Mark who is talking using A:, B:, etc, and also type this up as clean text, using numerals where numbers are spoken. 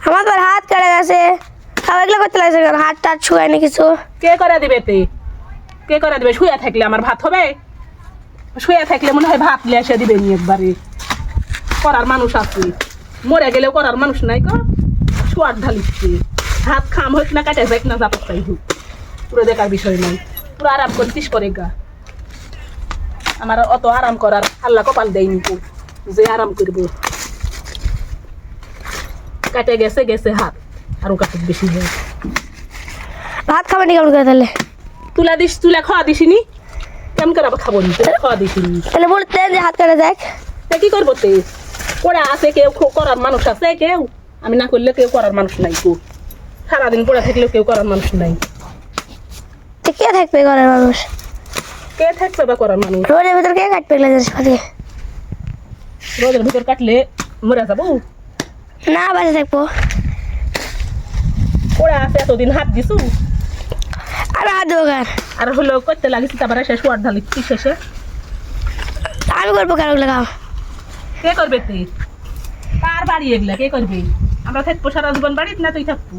A: আমার তো হাত কেটে গেছে। খাবার এগুলো করতে লাগছে কেন? হাত টাত ছুঁয়ায়নি কিছু।
B: কে করে দিবে তে? কে করে দিবে? শুয়ে থাকলে আমার ভাত হবে? শুয়ে থাকলে মনে হয় ভাত লিয়ে এসে দিবে নি একবারে। করার মানুষ আছে, মরে গেলেও করার মানুষ নাই গো। শোয়ার ঢালিচ্ছে, হাত খাম হোক না কাটে যাক না জাপত তাই হোক, পুরো দেখার বিষয় নাই। পুরো আরাম করতিস করে গা। আমার অত আরাম করার আল্লাহ কপাল দেয়নি তো যে আরাম করবো। কাটে গেছে গেছে হাত, আরো কাটে বেশি হয়।
A: ভাত খাবে নি কেমন করে তাহলে?
B: তুলা দিস, তুলা খাওয়া দিসিনি কেমন করে আবার খাবো নি? তুলা খাওয়া দিসিনি
A: তাহলে বলতেন যে হাত কেটে দেখ।
B: তা কি করবো তে? পড়ে আছে কেউ, করার মানুষ আছে কেউ? আমি না করলে কেউ করার মানুষ নাই তো। সারাদিন পড়ে থাকলেও কেউ করার মানুষ নাই।
A: তো কে থাকবে ঘরের মানুষ?
B: কে থাকবে বা করার মানুষ?
A: রোদের ভিতর কে কাটবে এগুলো জিনিস পাতি?
B: রোদের ভিতর কাটলে মরে যাবো।
A: না বাজে থাকবো।
B: পড়ে আছে এতদিন হাত দিছু,
A: আর হাত দেবো কেন?
B: আর হলো করতে লাগিস তারপরে শেষ ওয়ার ঢালি কি শেষে?
A: আমি করবো কেন ওগুলো খাও?
B: কে করবে তুই? কার বাড়ি এগুলা কে করবে? আমরা থাকবো সারা জীবন বাড়িতে, না তুই থাকবো?